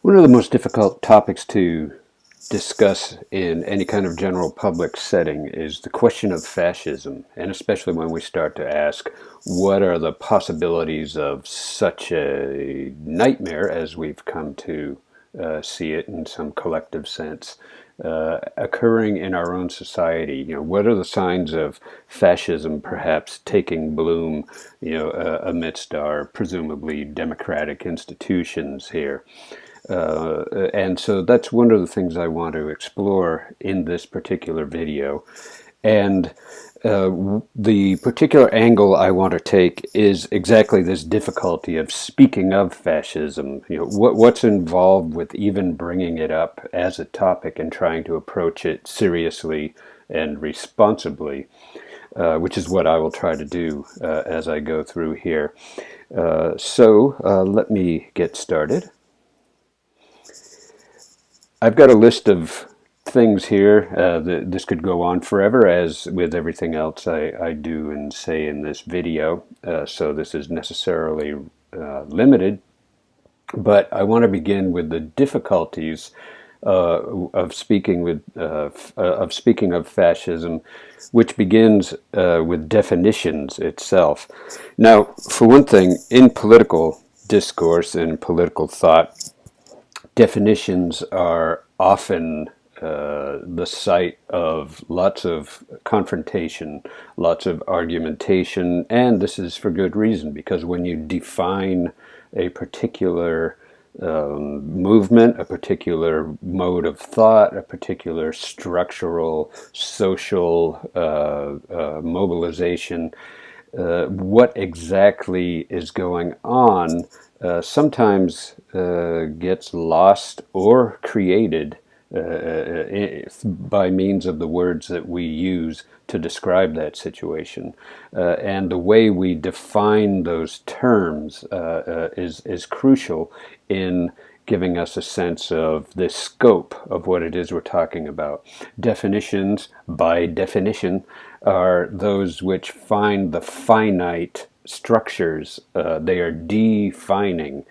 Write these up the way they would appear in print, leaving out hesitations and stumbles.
One of the most difficult topics to discuss in any kind of general public setting is the question of fascism, and especially when we start to ask what are the possibilities of such a nightmare as we've come to see it in some collective sense occurring in our own society. What are the signs of fascism perhaps taking bloom, amidst our presumably democratic institutions here? And so that's one of the things I want to explore in this particular video. And the particular angle I want to take is exactly this difficulty of speaking of fascism. What's involved with even bringing it up as a topic and trying to approach it seriously and responsibly, which is what I will try to do as I go through here. So let me get started. I've got a list of things here. This could go on forever, as with everything else I do and say in this video. So this is necessarily limited. But I want to begin with the difficulties of speaking of fascism, which begins with definitions itself. Now, for one thing, in political discourse and political thought, definitions are often the site of lots of confrontation, lots of argumentation, and this is for good reason, because when you define a particular movement, a particular mode of thought, a particular structural, social mobilization, what exactly is going on sometimes gets lost or created by means of the words that we use to describe that situation. And the way we define those terms is crucial in giving us a sense of the scope of what it is we're talking about. Definitions, by definition, are those which find the finite structures. They are defining,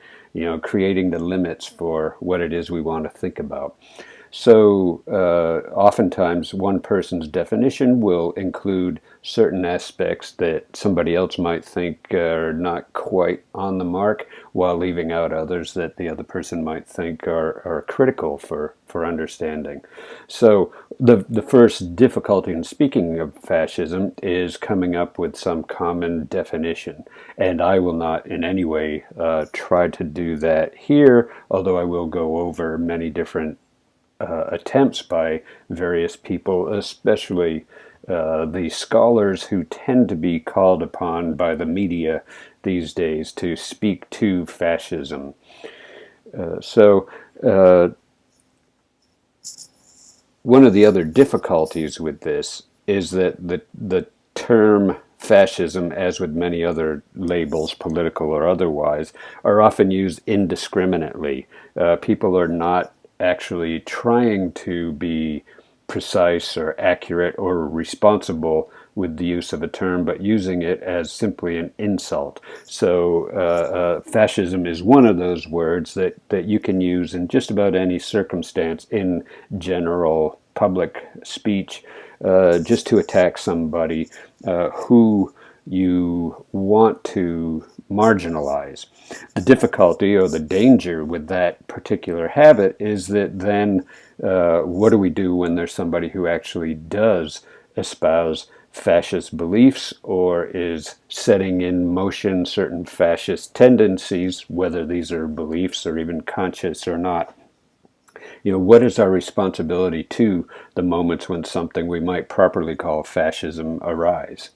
creating the limits for what it is we want to think about. So oftentimes one person's definition will include certain aspects that somebody else might think are not quite on the mark, while leaving out others that the other person might think are critical for understanding. So the first difficulty in speaking of fascism is coming up with some common definition. And I will not in any way try to do that here, although I will go over many different attempts by various people, especially the scholars who tend to be called upon by the media these days to speak to fascism. One of the other difficulties with this is that the term fascism, as with many other labels, political or otherwise, are often used indiscriminately. People are not actually trying to be precise or accurate or responsible with the use of a term, but using it as simply an insult. So fascism is one of those words that you can use in just about any circumstance in general public speech, just to attack somebody who you want to marginalize. The difficulty or the danger with that particular habit is that then what do we do when there's somebody who actually does espouse fascist beliefs or is setting in motion certain fascist tendencies, whether these are beliefs or even conscious or not? What is our responsibility to the moments when something we might properly call fascism arise?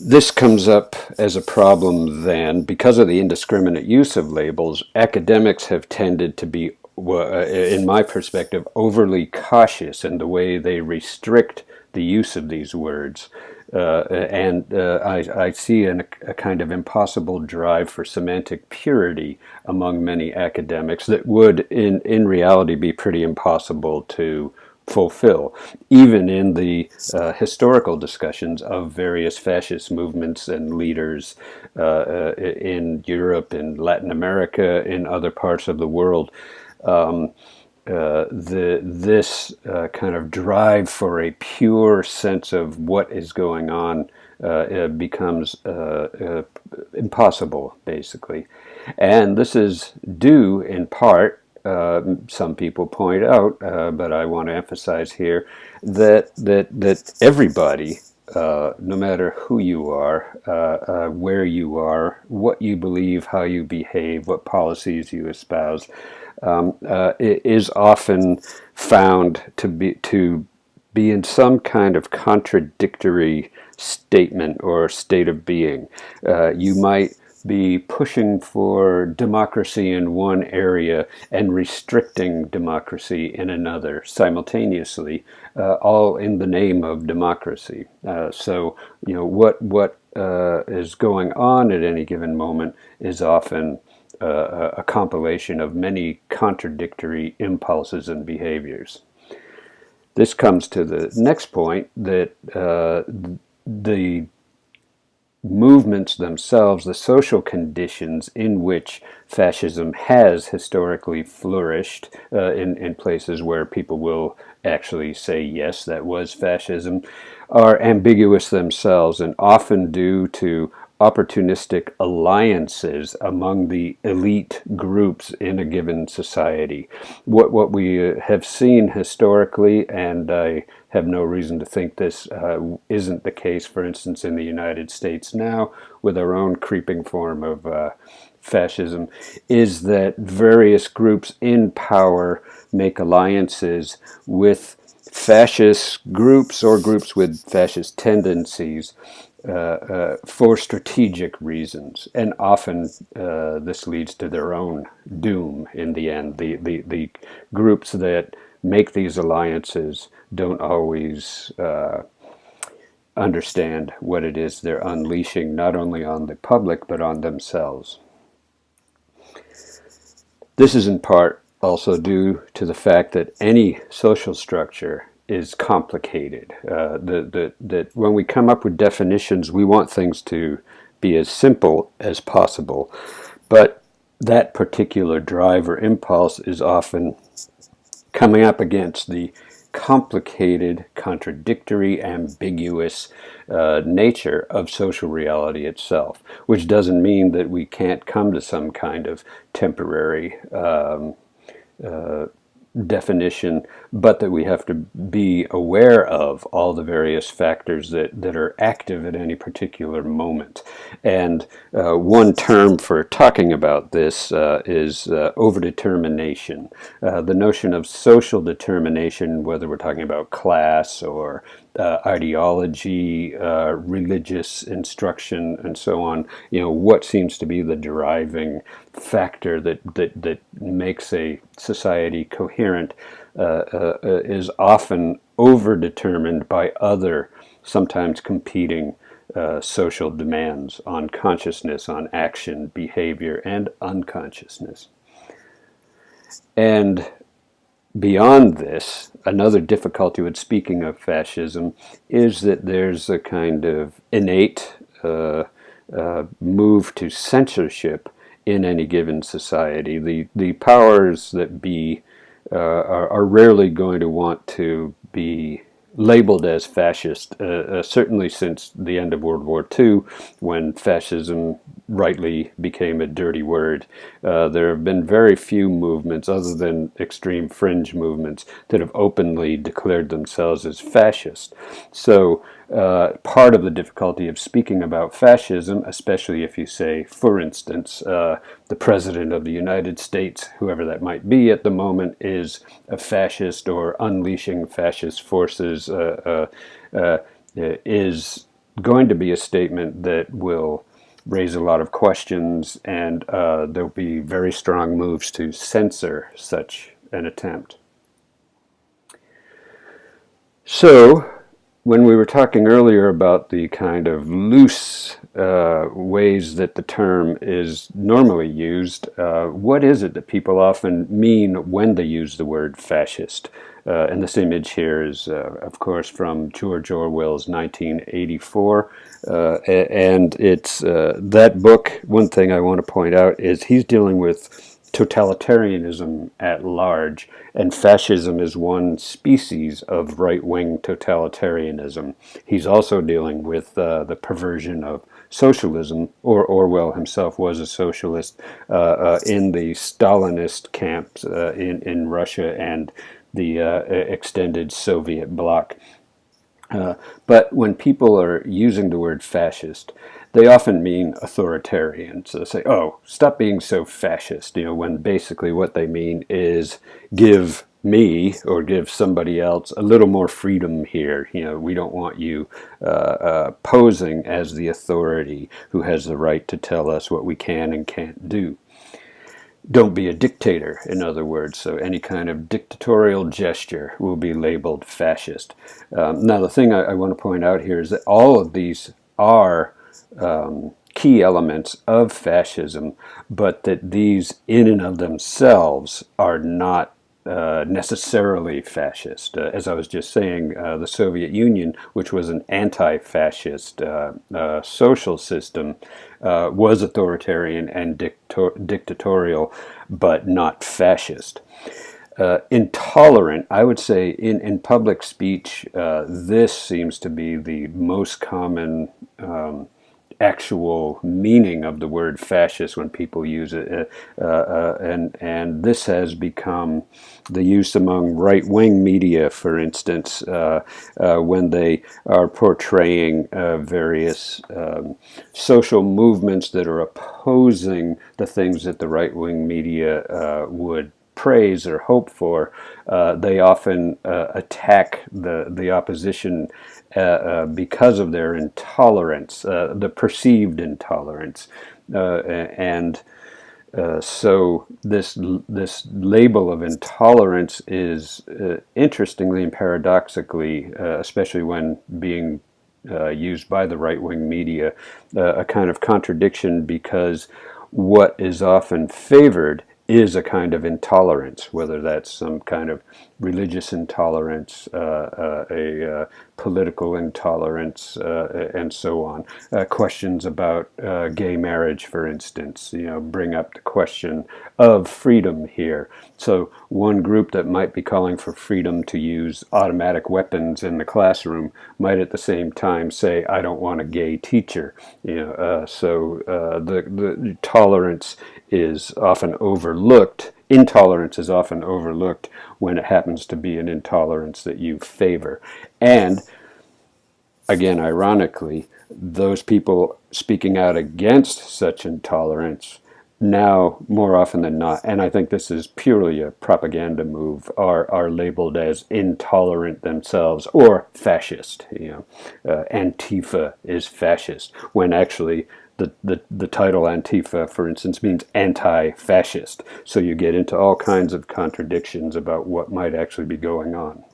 This comes up as a problem then because of the indiscriminate use of labels. Academics have tended to be, in my perspective, overly cautious in the way they restrict the use of these words. I see a kind of impossible drive for semantic purity among many academics that would, in reality, be pretty impossible to fulfill, even in the historical discussions of various fascist movements and leaders in Europe, in Latin America, in other parts of the world. This kind of drive for a pure sense of what is going on becomes impossible, basically. And this is due in part, some people point out, but I want to emphasize here, that everybody, no matter who you are, where you are, what you believe, how you behave, what policies you espouse, is often found to be in some kind of contradictory statement or state of being. You might be pushing for democracy in one area and restricting democracy in another simultaneously, all in the name of democracy. So, what is going on at any given moment is often a compilation of many contradictory impulses and behaviors. This comes to the next point, that the movements themselves, the social conditions in which fascism has historically flourished, in places where people will actually say, yes, that was fascism, are ambiguous themselves and often due to opportunistic alliances among the elite groups in a given society. What we have seen historically, and I have no reason to think this isn't the case, for instance, in the United States now, with our own creeping form of fascism, is that various groups in power make alliances with fascist groups or groups with fascist tendencies for strategic reasons, and often this leads to their own doom in the end. The groups that make these alliances don't always understand what it is they're unleashing, not only on the public but on themselves. This is in part also due to the fact that any social structure is complicated. That when we come up with definitions, we want things to be as simple as possible, but that particular drive or impulse is often coming up against the complicated, contradictory, ambiguous nature of social reality itself, which doesn't mean that we can't come to some kind of temporary definition, but that we have to be aware of all the various factors that are active at any particular moment. And one term for talking about this is overdetermination. The notion of social determination, whether we're talking about class or ideology, religious instruction, and so on, what seems to be the driving factor that makes a society coherent is often overdetermined by other, sometimes competing social demands on consciousness, on action, behavior, and unconsciousness. And beyond this, another difficulty with speaking of fascism is that there's a kind of innate move to censorship in any given society. The powers that be are rarely going to want to be labeled as fascist, certainly since the end of World War II, when fascism rightly became a dirty word. There have been very few movements, other than extreme fringe movements, that have openly declared themselves as fascist. So part of the difficulty of speaking about fascism, especially if you say, for instance, the President of the United States, whoever that might be at the moment, is a fascist or unleashing fascist forces, is going to be a statement that will raise a lot of questions, and there'll be very strong moves to censor such an attempt. So, when we were talking earlier about the kind of loose ways that the term is normally used, what is it that people often mean when they use the word fascist? And this image here is, of course, from George Orwell's 1984. And it's that book. One thing I want to point out is he's dealing with totalitarianism at large, and fascism is one species of right-wing totalitarianism. He's also dealing with the perversion of socialism, or Orwell himself was a socialist in the Stalinist camps in Russia and the extended Soviet bloc. But when people are using the word fascist, they often mean authoritarian. So they say, oh, stop being so fascist, when basically what they mean is give me or give somebody else a little more freedom here. We don't want you posing as the authority who has the right to tell us what we can and can't do. Don't be a dictator, in other words. So any kind of dictatorial gesture will be labeled fascist. Now, the thing I want to point out here is that all of these are key elements of fascism, but that these in and of themselves are not necessarily fascist. As I was just saying, the Soviet Union, which was an anti-fascist social system, was authoritarian and dictatorial, but not fascist. Intolerant, I would say, in public speech, this seems to be the most common actual meaning of the word fascist when people use it, and this has become the use among right-wing media, for instance, when they are portraying various social movements that are opposing the things that the right-wing media would praise or hope for. They often attack the opposition because of their intolerance, the perceived intolerance, and so this label of intolerance is interestingly and paradoxically, especially when being used by the right-wing media, a kind of contradiction, because what is often favored is a kind of intolerance, whether that's some kind of religious intolerance, a political intolerance, and so on. Questions about gay marriage, for instance, bring up the question of freedom here. So one group that might be calling for freedom to use automatic weapons in the classroom might at the same time say, I don't want a gay teacher. So the tolerance is often overlooked. Intolerance is often overlooked when it happens to be an intolerance that you favor. And again, ironically, those people speaking out against such intolerance now, more often than not, and I think this is purely a propaganda move, are labeled as intolerant themselves or fascist. Antifa is fascist, when actually the title Antifa, for instance, means anti-fascist. So you get into all kinds of contradictions about what might actually be going on.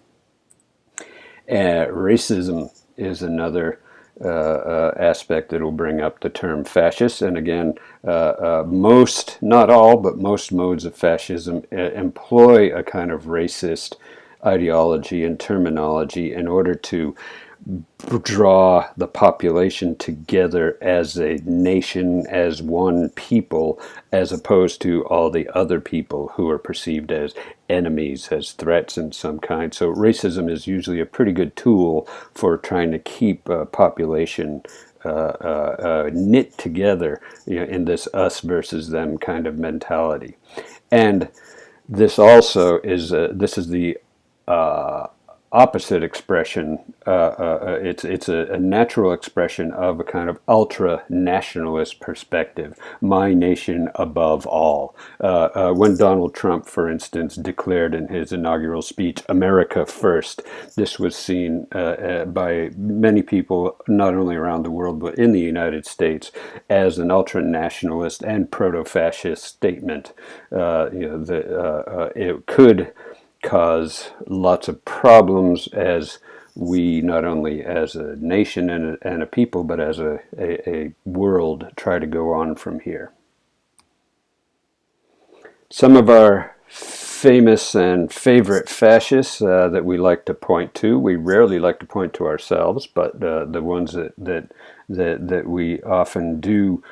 Racism is another aspect that will bring up the term fascist. And again, most, not all, but most modes of fascism employ a kind of racist ideology and terminology in order to draw the population together as a nation, as one people, as opposed to all the other people who are perceived as enemies, as threats in some kind. So racism is usually a pretty good tool for trying to keep a population knit together, in this us versus them kind of mentality. And this also is this is the opposite expression. It's a natural expression of a kind of ultra-nationalist perspective. My nation above all. When Donald Trump, for instance, declared in his inaugural speech, America first, this was seen by many people, not only around the world, but in the United States, as an ultra-nationalist and proto-fascist statement. It could cause lots of problems, as we not only as a nation and a people, but as a world, try to go on from here. Some of our famous and favorite fascists that we like to point to, we rarely like to point to ourselves, but the ones that we often do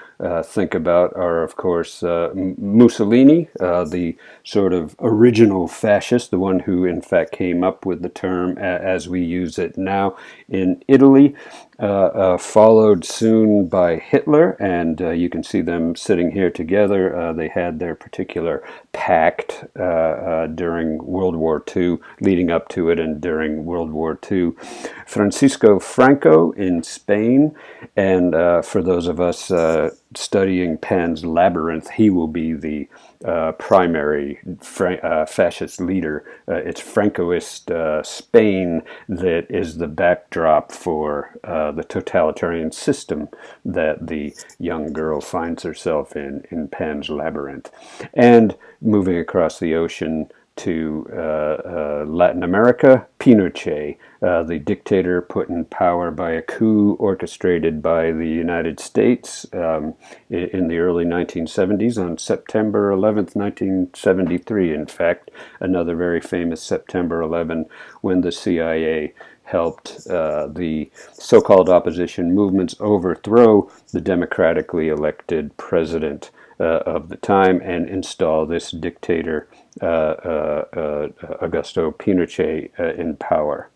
think about are, of course, Mussolini, the sort of original fascist, the one who in fact came up with the term as we use it now in Italy, followed soon by Hitler, and you can see them sitting here together. They had their particular pact during World War II, leading up to it and during World War II. Francisco Franco in Spain, and for those of us studying Pan's Labyrinth, he will be the primary fascist leader. It's Francoist Spain that is the backdrop for the totalitarian system that the young girl finds herself in Pan's Labyrinth. And moving across the ocean to Latin America, Pinochet, the dictator put in power by a coup orchestrated by the United States in the early 1970s on September 11th, 1973. In fact, another very famous September 11, when the CIA helped the so-called opposition movements overthrow the democratically elected president of the time and install this dictator, Augusto Pinochet, in power.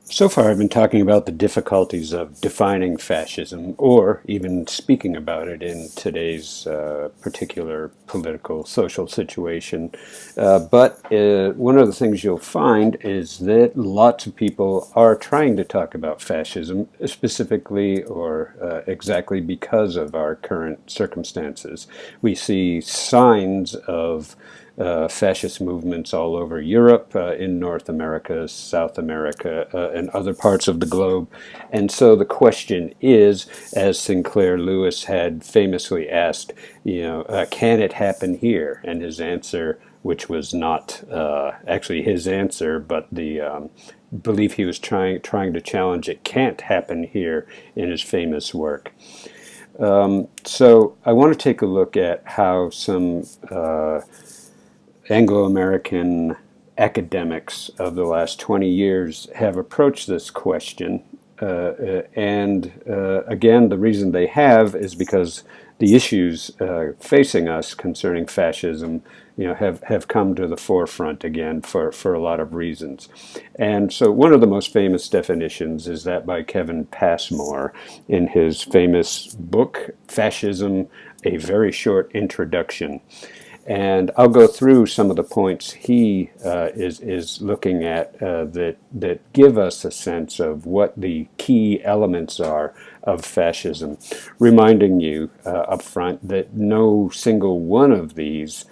So far I've been talking about the difficulties of defining fascism, or even speaking about it in today's particular political, social situation. But one of the things you'll find is that lots of people are trying to talk about fascism, specifically or exactly because of our current circumstances. We see signs of fascist movements all over Europe, in North America, South America, and other parts of the globe. And so the question is, as Sinclair Lewis had famously asked, can it happen here? And his answer, which was not actually his answer, but the belief he was trying to challenge, it can't happen here, in his famous work. So I want to take a look at how some Anglo-American academics of the last 20 years have approached this question. And again, the reason they have is because the issues facing us concerning fascism have come to the forefront again for a lot of reasons. And so one of the most famous definitions is that by Kevin Passmore in his famous book, Fascism, A Very Short Introduction. And I'll go through some of the points he is looking at that give us a sense of what the key elements are of fascism, reminding you up front that no single one of these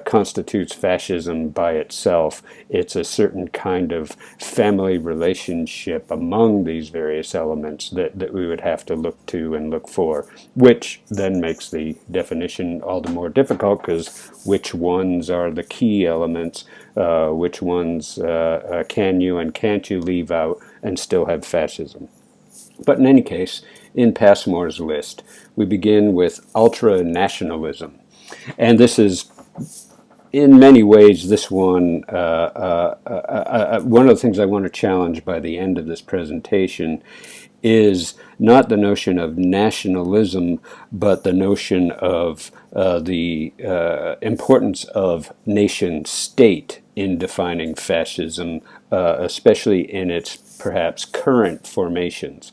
constitutes fascism by itself. It's a certain kind of family relationship among these various elements that we would have to look to and look for, which then makes the definition all the more difficult, because which ones are the key elements, which ones can you and can't you leave out and still have fascism. But in any case, in Passmore's list, we begin with ultranationalism. And this is, in many ways, this one of the things I want to challenge by the end of this presentation is not the notion of nationalism, but the notion of the importance of nation-state in defining fascism, especially in its perhaps current formations.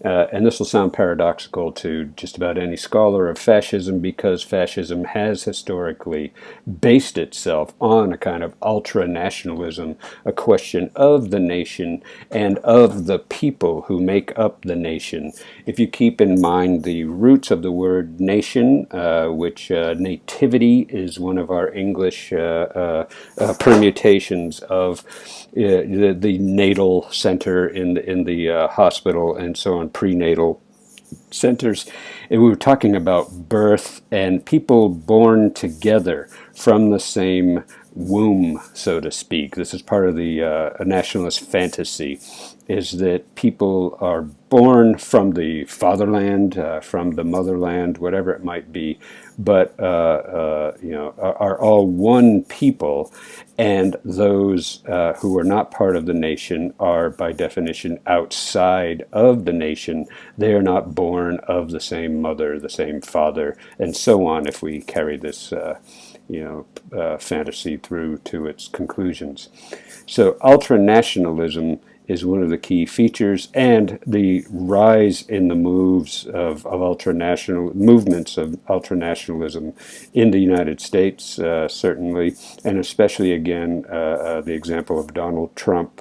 And this will sound paradoxical to just about any scholar of fascism, because fascism has historically based itself on a kind of ultra-nationalism, a question of the nation and of the people who make up the nation. If you keep in mind the roots of the word nation, which nativity is one of our English permutations of the natal center in the hospital and so on, prenatal centers. And we were talking about birth and people born together from the same womb, so to speak. This is part of the nationalist fantasy, is that people are born from the fatherland, from the motherland, whatever it might be, but are all one people, and those who are not part of the nation are, by definition, outside of the nation. They are not born of the same mother, the same father, and so on, if we carry this fantasy through to its conclusions. So ultranationalism is one of the key features, and the rise in the movements of ultranationalism in the United States, certainly, and especially again, the example of Donald Trump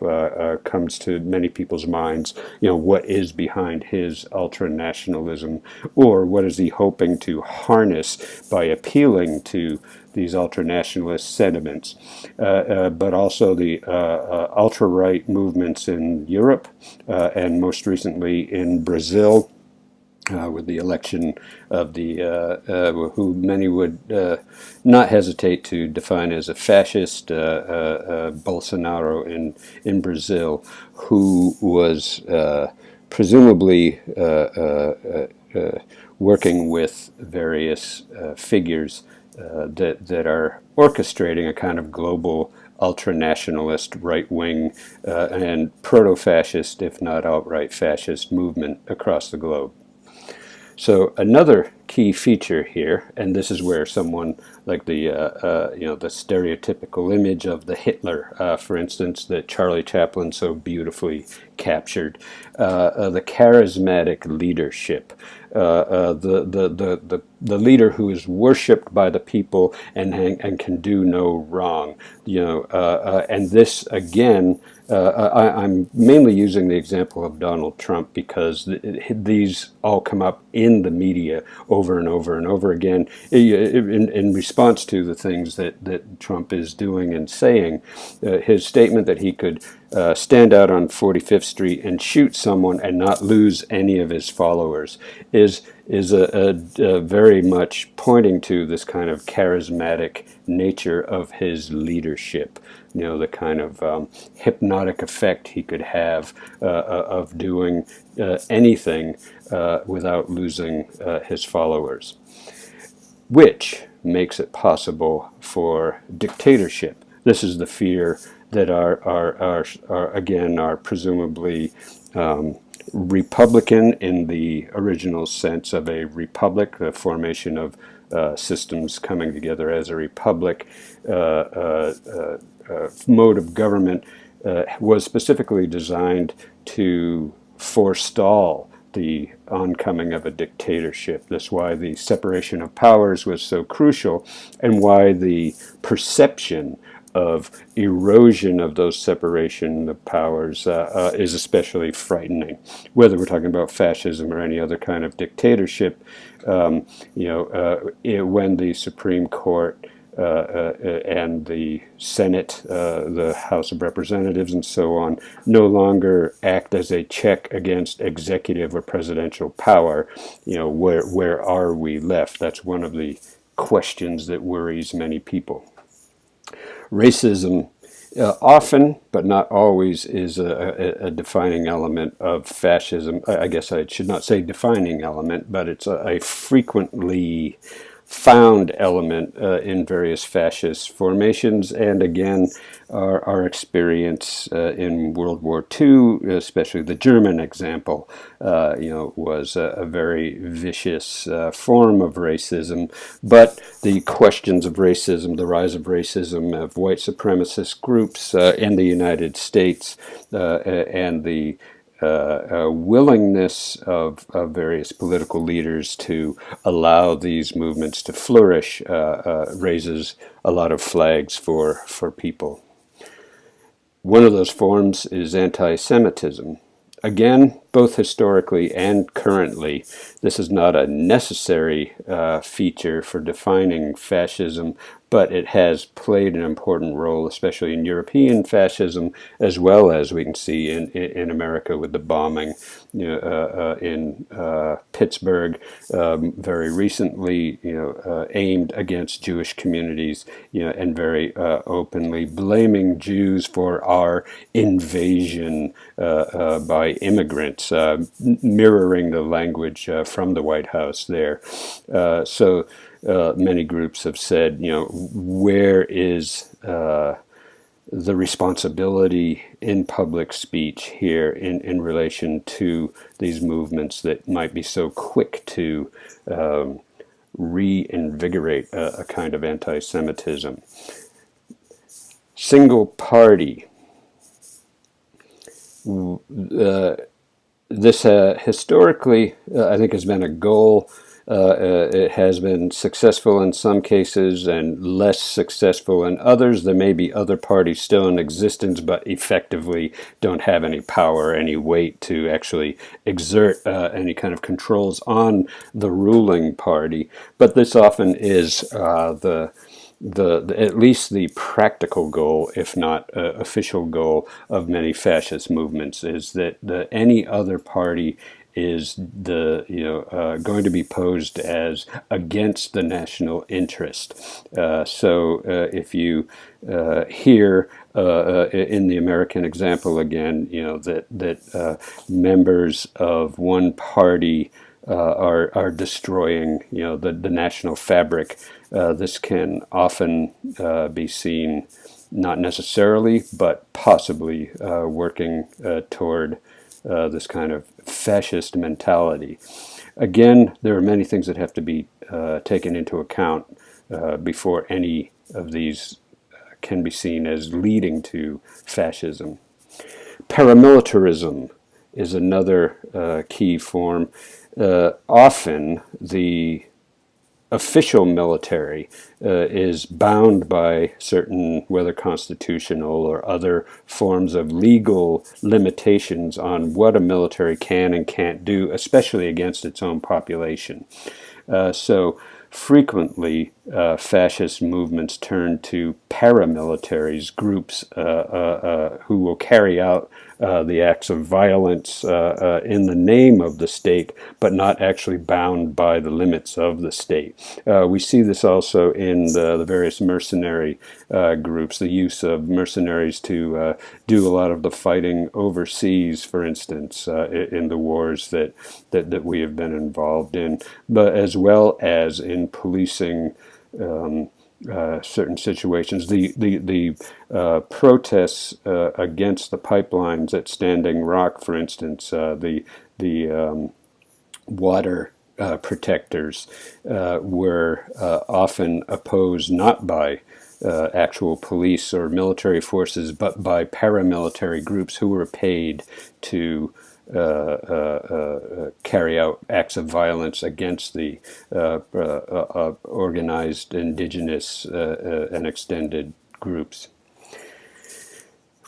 comes to many people's minds. What is behind his ultranationalism, or what is he hoping to harness by appealing to these ultranationalist sentiments, but also the ultra-right movements in Europe, and most recently in Brazil, with the election of the who many would not hesitate to define as a fascist, Bolsonaro in Brazil, who was presumably working with various figures that are orchestrating a kind of global ultranationalist, right-wing, and proto-fascist, if not outright fascist, movement across the globe. So another key feature here, and this is where someone like the stereotypical image of the Hitler, for instance, that Charlie Chaplin so beautifully captured, the charismatic leadership, the leader who is worshipped by the people and can do no wrong, and this again. I'm mainly using the example of Donald Trump because these all come up in the media over and over and over again in response to the things that Trump is doing and saying. His statement that he could stand out on 45th Street and shoot someone and not lose any of his followers is a very much pointing to this kind of charismatic nature of his leadership. The kind of hypnotic effect he could have of doing anything without losing his followers, which makes it possible for dictatorship. This is the fear that are presumably Republican in the original sense of a republic, the formation of systems coming together as a republic. Mode of government was specifically designed to forestall the oncoming of a dictatorship. That's why the separation of powers was so crucial, and why the perception of erosion of those separation of powers is especially frightening. Whether we're talking about fascism or any other kind of dictatorship, when the Supreme Court and the Senate, the House of Representatives, and so on, no longer act as a check against executive or presidential power, where are we left? That's one of the questions that worries many people. Racism often, but not always, is a defining element of fascism. I guess I should not say defining element, but it's a frequently found element in various fascist formations, and again, our experience in World War II, especially the German example, was a very vicious form of racism. But the questions of racism, the rise of racism of white supremacist groups in the United States, and the willingness of various political leaders to allow these movements to flourish raises a lot of flags for people. One of those forms is anti-Semitism. Again, both historically and currently, this is not a necessary feature for defining fascism, but it has played an important role, especially in European fascism, as well as we can see in America with the bombing in Pittsburgh very recently, aimed against Jewish communities, and very openly blaming Jews for our invasion by immigrants, mirroring the language from the White House there. So many groups have said, where is the responsibility in public speech here in relation to these movements that might be so quick to reinvigorate a kind of anti-Semitism. Single party. This historically, I think, has been a goal. It has been successful in some cases and less successful in others. There may be other parties still in existence, but effectively don't have any power, any weight to actually exert any kind of controls on the ruling party. But this often is at least the practical goal, if not official goal, of many fascist movements, is that any other party is going to be posed as against the national interest. So if you hear in the American example again, that members of one party are destroying, the national fabric. This can often be seen, not necessarily, but possibly working toward this kind of fascist mentality. Again, there are many things that have to be taken into account before any of these can be seen as leading to fascism. Paramilitarism is another key form. Often the official military is bound by certain, whether constitutional or other forms of legal limitations on what a military can and can't do, especially against its own population. So frequently, fascist movements turn to paramilitaries, groups who will carry out the acts of violence in the name of the state, but not actually bound by the limits of the state. We see this also in the various mercenary groups, the use of mercenaries to do a lot of the fighting overseas, for instance, in the wars that we have been involved in, but as well as in policing certain situations. The protests against the pipelines at Standing Rock, for instance, the water protectors were often opposed not by actual police or military forces, but by paramilitary groups who were paid to carry out acts of violence against the organized indigenous and extended groups.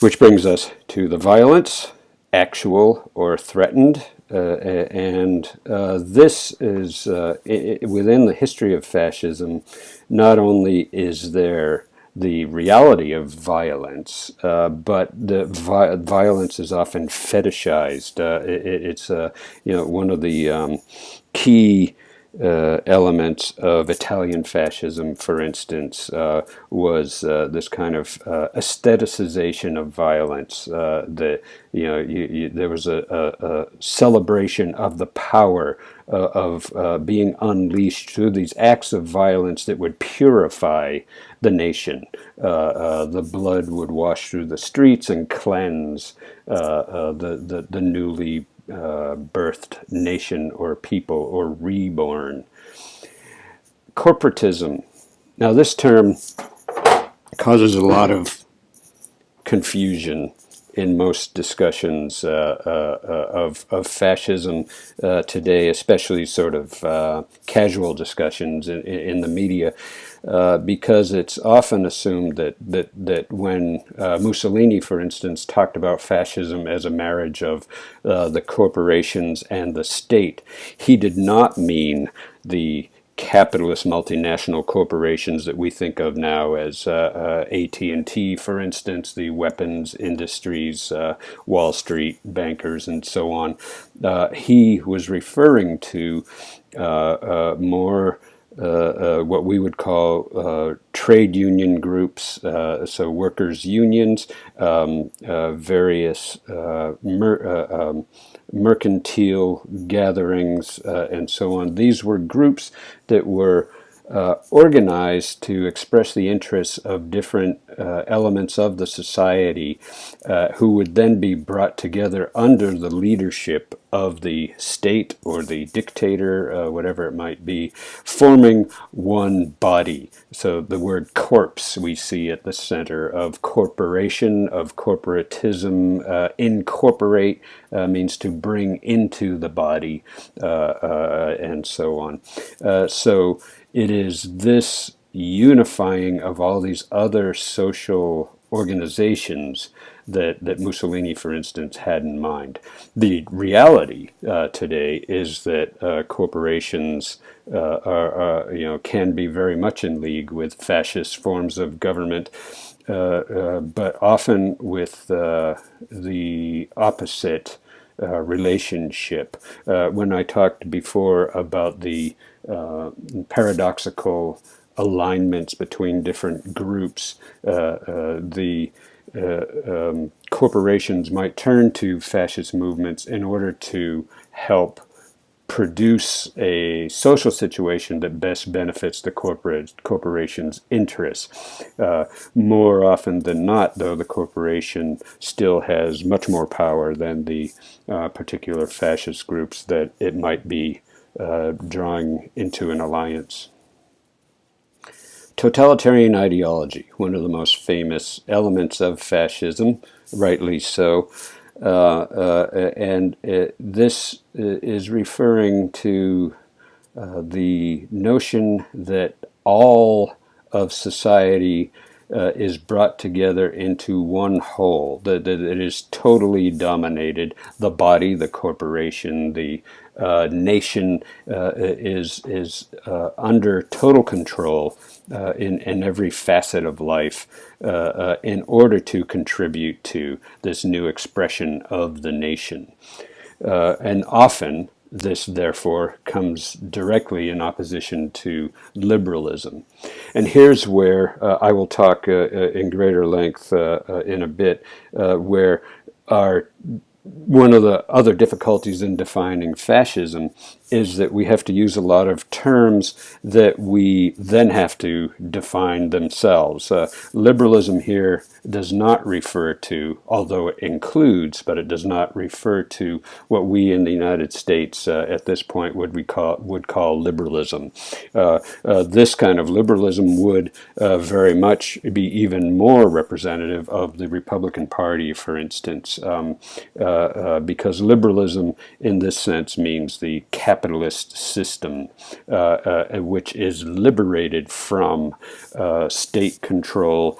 Which brings us to the violence, actual or threatened. And this is, within the history of fascism, not only is there the reality of violence, but the violence is often fetishized. It's one of the key elements of Italian fascism, for instance, was this kind of aestheticization of violence. There was a celebration of the power of being unleashed through these acts of violence that would purify the nation. The blood would wash through the streets and cleanse the newly birthed nation or people or reborn. Corporatism. Now this term causes a lot of confusion in most discussions of fascism today, especially sort of casual discussions in the media, because it's often assumed that when Mussolini, for instance, talked about fascism as a marriage of the corporations and the state, he did not mean the capitalist multinational corporations that we think of now as AT&T, for instance, the weapons industries, Wall Street bankers, and so on. He was referring to more what we would call trade union groups, so workers' unions, various mercantile gatherings, and so on. These were groups that were organized to express the interests of different elements of the society, who would then be brought together under the leadership of the state or the dictator, whatever it might be, forming one body. So the word corpse we see at the center of corporation, of corporatism. Incorporate means to bring into the body, and so on. So it is this unifying of all these other social organizations that Mussolini, for instance, had in mind. The reality today is that corporations can be very much in league with fascist forms of government, but often with the opposite relationship. When I talked before about the paradoxical alignments between different groups, the corporations might turn to fascist movements in order to help produce a social situation that best benefits the corporation's interests. More often than not, though, the corporation still has much more power than the particular fascist groups that it might be drawing into an alliance. Totalitarian ideology, one of the most famous elements of fascism, rightly so. This is referring to the notion that all of society is brought together into one whole, that it is totally dominated. The body, the corporation, the nation is under total control in every facet of life, in order to contribute to this new expression of the nation. And often this, therefore, comes directly in opposition to liberalism. And here's where I will talk in greater length in a bit, where one of the other difficulties in defining fascism is that we have to use a lot of terms that we then have to define themselves. Liberalism here does not refer to, although it includes, but it does not refer to what we in the United States at this point would call liberalism. This kind of liberalism would very much be even more representative of the Republican Party, for instance, because liberalism in this sense means the capitalist system, which is liberated from state control,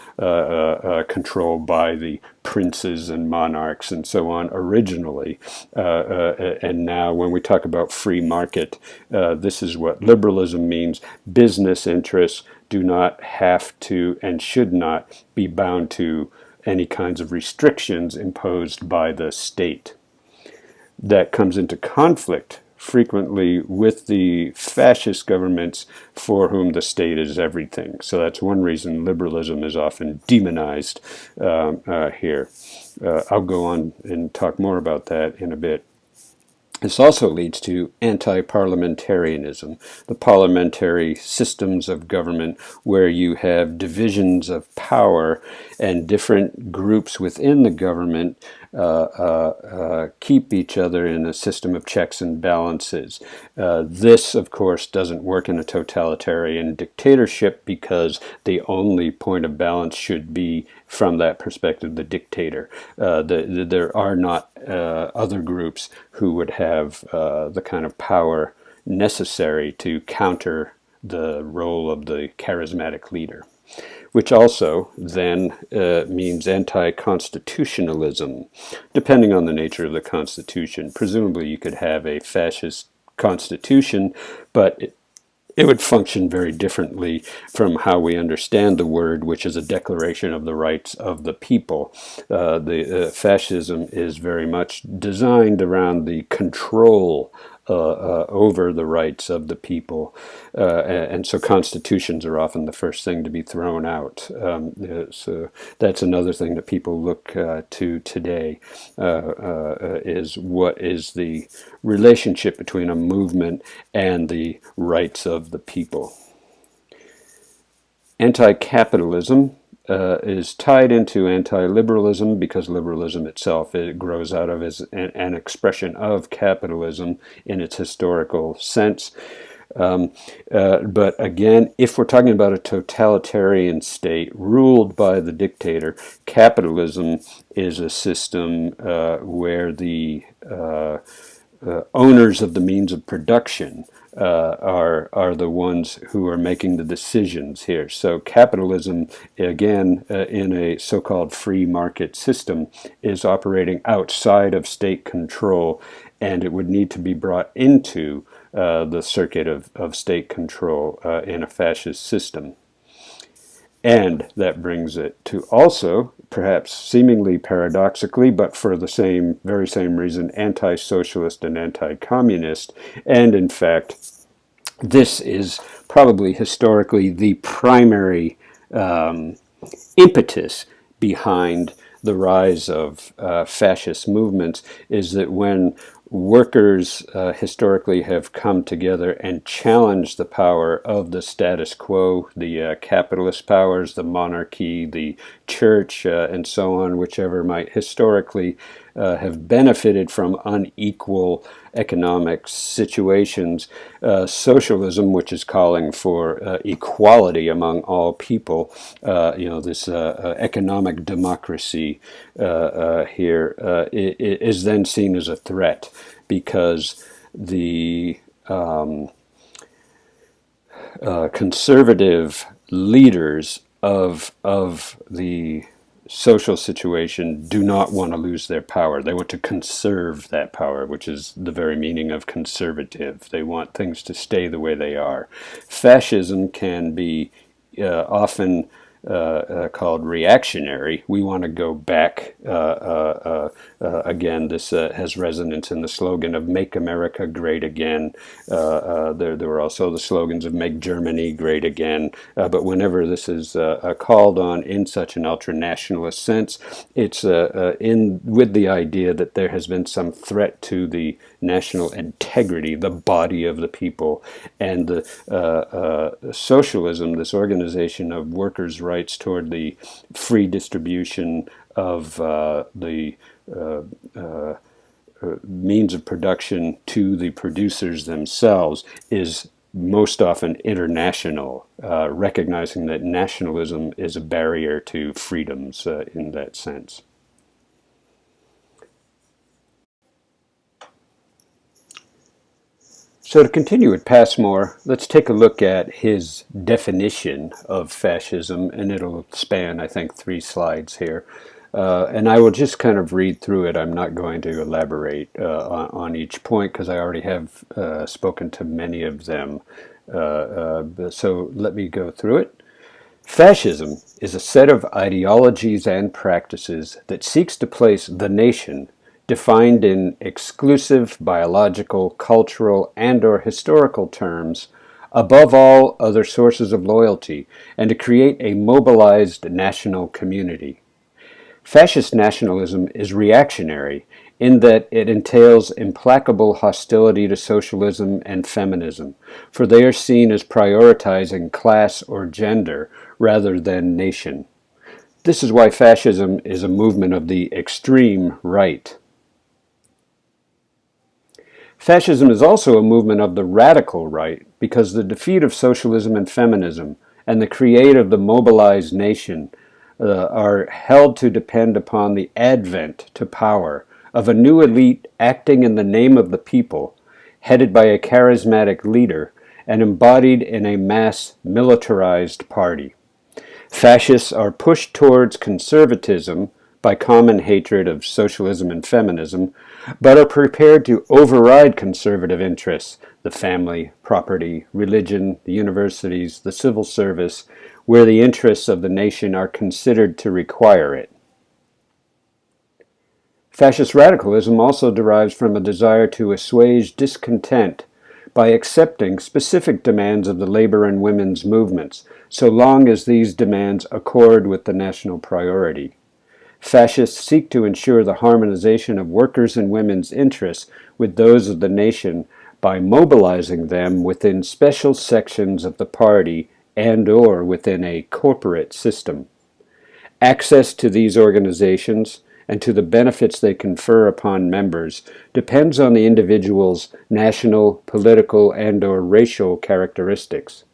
controlled by the princes and monarchs and so on originally. And now when we talk about free market, this is what liberalism means. Business interests do not have to and should not be bound to any kinds of restrictions imposed by the state. That comes into conflict frequently with the fascist governments for whom the state is everything. So that's one reason liberalism is often demonized here. I'll go on and talk more about that in a bit. This also leads to anti-parliamentarianism, the parliamentary systems of government where you have divisions of power and different groups within the government keep each other in a system of checks and balances. This, of course, doesn't work in a totalitarian dictatorship because the only point of balance should be, from that perspective, the dictator. There are not other groups who would have the kind of power necessary to counter the role of the charismatic leader, which also then means anti-constitutionalism, depending on the nature of the constitution. Presumably you could have a fascist constitution, but it would function very differently from how we understand the word, which is a declaration of the rights of the people. Fascism is very much designed around the control over the rights of the people. And so constitutions are often the first thing to be thrown out. So that's another thing that people look to today, is what is the relationship between a movement and the rights of the people. Anti-capitalism is tied into anti-liberalism because liberalism itself, it grows out of as an expression of capitalism in its historical sense. But again, if we're talking about a totalitarian state ruled by the dictator, capitalism is a system where the owners of the means of production are the ones who are making the decisions here. So capitalism, again, in a so-called free market system, is operating outside of state control, and it would need to be brought into the circuit of state control in a fascist system. And that brings it to also, perhaps seemingly paradoxically, but for the very same reason, anti-socialist and anti-communist. And in fact, this is probably historically the primary impetus behind the rise of fascist movements, is that when workers historically have come together and challenged the power of the status quo, the capitalist powers, the monarchy, the church, and so on, whichever might historically have benefited from unequal economic situations. Socialism, which is calling for equality among all people, this economic democracy here is then seen as a threat, because the conservative leaders of the social situation do not want to lose their power. They want to conserve that power, which is the very meaning of conservative. They want things to stay the way they are. Fascism can be often called reactionary. We want to go back. Again, this has resonance in the slogan of "Make America Great Again." There were also the slogans of "Make Germany Great Again." But whenever this is called on in such an ultranationalist sense, it's with the idea that there has been some threat to the national integrity, the body of the people, and the socialism, this organization of workers' rights toward the free distribution of the means of production to the producers themselves, is most often international, recognizing that nationalism is a barrier to freedoms in that sense. So to continue with Passmore, let's take a look at his definition of fascism, and it'll span, I think, 3 slides here. And I will just kind of read through it. I'm not going to elaborate on each point because I already have spoken to many of them. So let me go through it. Fascism is a set of ideologies and practices that seeks to place the nation, defined in exclusive biological, cultural, and/or historical terms, above all other sources of loyalty, and to create a mobilized national community. Fascist nationalism is reactionary in that it entails implacable hostility to socialism and feminism, for they are seen as prioritizing class or gender rather than nation. This is why fascism is a movement of the extreme right. Fascism is also a movement of the radical right, because the defeat of socialism and feminism and the create of the mobilized nation are held to depend upon the advent to power of a new elite acting in the name of the people, headed by a charismatic leader and embodied in a mass militarized party. Fascists are pushed towards conservatism by common hatred of socialism and feminism, but are prepared to override conservative interests, the family, property, religion, the universities, the civil service, where the interests of the nation are considered to require it. Fascist radicalism also derives from a desire to assuage discontent by accepting specific demands of the labor and women's movements, so long as these demands accord with the national priority. Fascists seek to ensure the harmonization of workers' and women's interests with those of the nation by mobilizing them within special sections of the party and/or within a corporate system. Access to these organizations and to the benefits they confer upon members depends on the individual's national, political, and/or racial characteristics.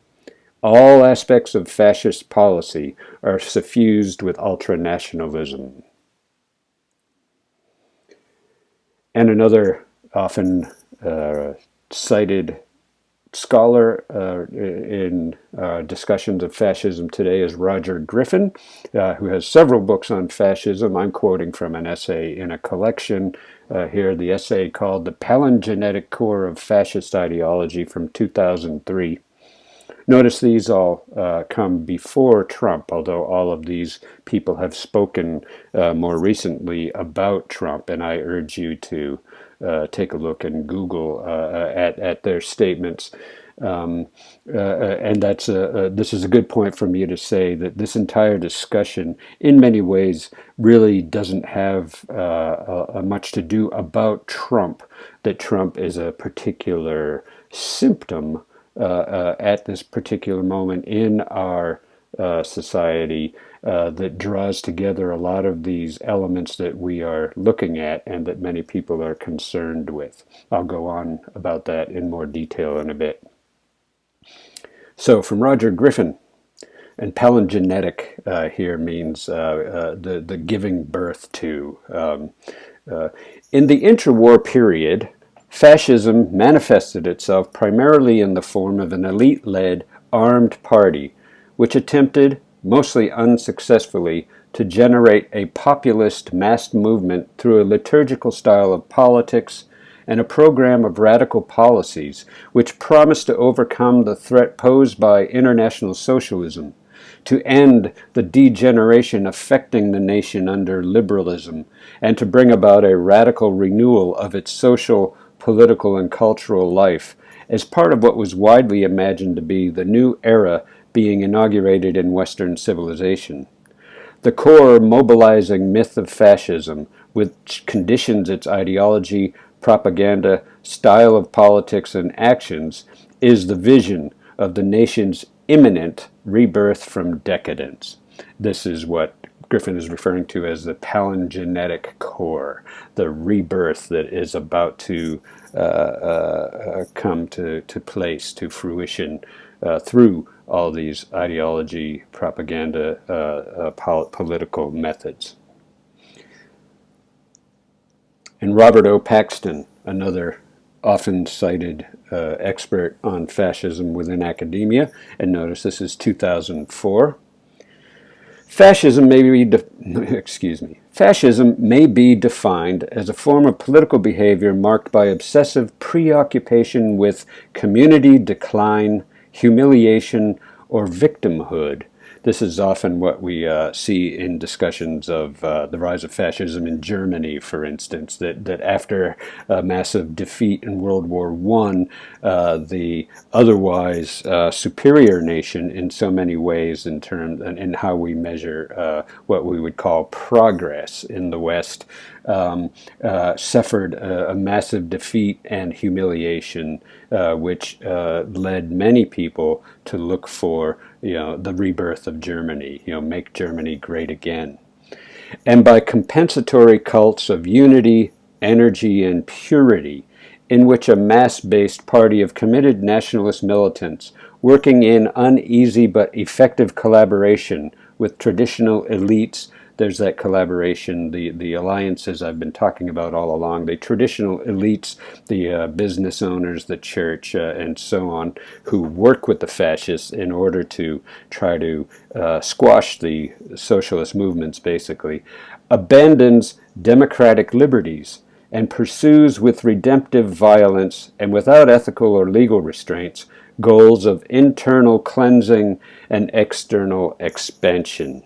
All aspects of fascist policy are suffused with ultranationalism. And another often cited scholar in discussions of fascism today is Roger Griffin, who has several books on fascism. I'm quoting from an essay in a collection here, the essay called The Palingenetic Core of Fascist Ideology from 2003. Notice these all come before Trump, although all of these people have spoken more recently about Trump, and I urge you to take a look and Google at their statements. And this is a good point for me to say that this entire discussion, in many ways, really doesn't have much to do about Trump, that Trump is a particular symptom at this particular moment in our society that draws together a lot of these elements that we are looking at and that many people are concerned with. I'll go on about that in more detail in a bit. So from Roger Griffin, and palingenetic here means the giving birth to. In the interwar period, fascism manifested itself primarily in the form of an elite-led armed party, which attempted, mostly unsuccessfully, to generate a populist mass movement through a liturgical style of politics and a program of radical policies which promised to overcome the threat posed by international socialism, to end the degeneration affecting the nation under liberalism, and to bring about a radical renewal of its social, political, and cultural life as part of what was widely imagined to be the new era being inaugurated in Western civilization. The core mobilizing myth of fascism, which conditions its ideology, propaganda, style of politics, and actions, is the vision of the nation's imminent rebirth from decadence. This is what Griffin is referring to as the palingenetic core, the rebirth that is about to come to place, to fruition through all these ideology, propaganda, political methods. And Robert O. Paxton, another often cited expert on fascism within academia, and notice this is 2004. Fascism may be defined as a form of political behavior marked by obsessive preoccupation with community decline, humiliation, or victimhood. This is often what we see in discussions of the rise of fascism in Germany, for instance, that after a massive defeat in World War I, the otherwise superior nation in so many ways in terms and how we measure what we would call progress in the West, suffered a massive defeat and humiliation, which led many people to look for the rebirth of Germany, make Germany great again. And by compensatory cults of unity, energy, and purity, in which a mass-based party of committed nationalist militants working in uneasy but effective collaboration with traditional elites. There's that collaboration, the alliances I've been talking about all along, the traditional elites, the business owners, the church, and so on, who work with the fascists in order to try to squash the socialist movements, basically, abandons democratic liberties and pursues with redemptive violence and without ethical or legal restraints goals of internal cleansing and external expansion.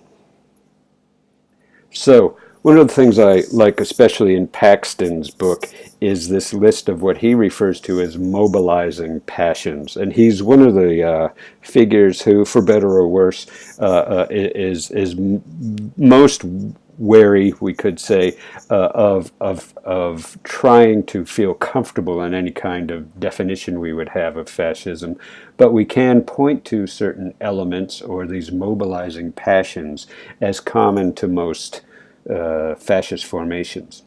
So, one of the things I like, especially in Paxton's book, is this list of what he refers to as mobilizing passions. And he's one of the figures who, for better or worse, is most wary, we could say, of trying to feel comfortable in any kind of definition we would have of fascism. But we can point to certain elements or these mobilizing passions as common to most fascist formations.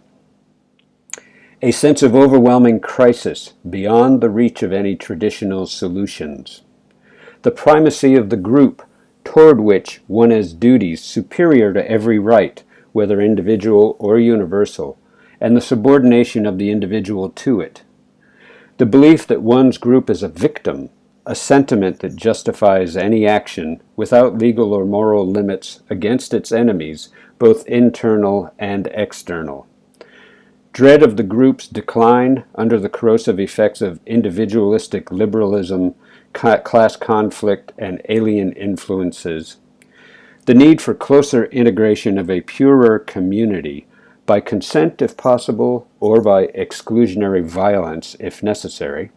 A sense of overwhelming crisis beyond the reach of any traditional solutions. The primacy of the group toward which one has duties superior to every right, whether individual or universal, and the subordination of the individual to it. The belief that one's group is a victim, a sentiment that justifies any action without legal or moral limits against its enemies, both internal and external. Dread of the group's decline under the corrosive effects of individualistic liberalism, class conflict, and alien influences. The need for closer integration of a purer community, by consent if possible, or by exclusionary violence if necessary.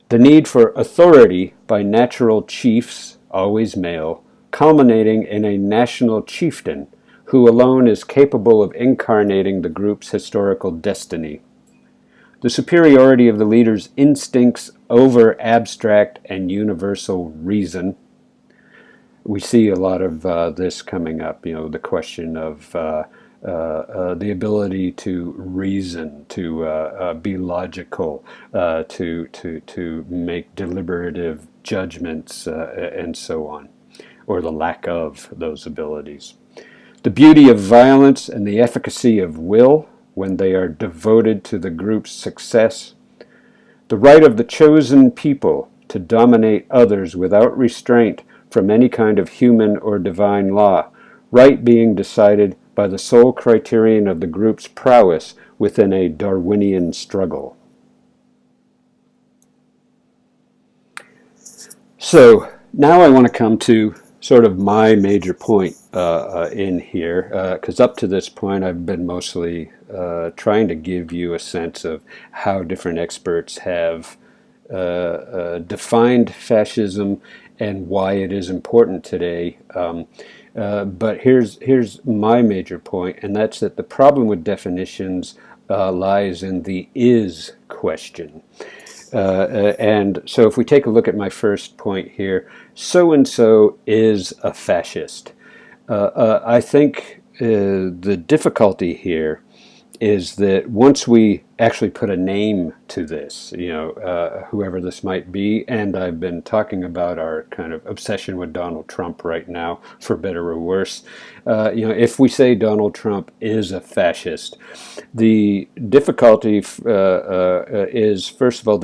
The need for authority by natural chiefs, always male, culminating in a national chieftain who alone is capable of incarnating the group's historical destiny. The superiority of the leader's instincts over abstract and universal reason. We see a lot of this coming up, the question of the ability to reason, to be logical, to make deliberative judgments, and so on, or the lack of those abilities. The beauty of violence and the efficacy of will when they are devoted to the group's success. The right of the chosen people to dominate others without restraint from any kind of human or divine law, right being decided by the sole criterion of the group's prowess within a Darwinian struggle. So now I want to come to sort of my major point in here, because up to this point I've been mostly trying to give you a sense of how different experts have defined fascism and why it is important today. But here's my major point, and that's that the problem with definitions lies in the is question. And so if we take a look at my first point here, so-and-so is a fascist. I think the difficulty here is that once we actually put a name to this, whoever this might be, and I've been talking about our kind of obsession with Donald Trump right now, for better or worse, if we say Donald Trump is a fascist, the difficulty is, first of all,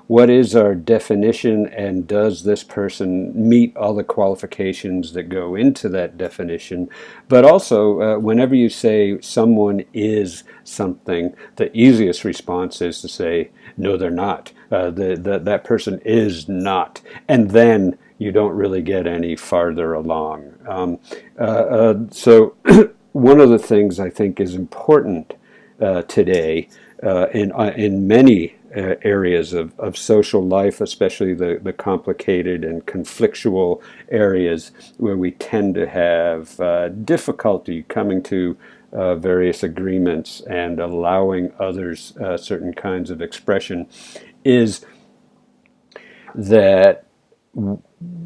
what is our definition, and does this person meet all the qualifications that go into that definition? But also, whenever you say someone is something, the easiest response is to say, no, they're not. That person is not. And then you don't really get any farther along. So one of the things I think is important today in many areas of social life, especially the complicated and conflictual areas where we tend to have difficulty coming to various agreements and allowing others certain kinds of expression, is that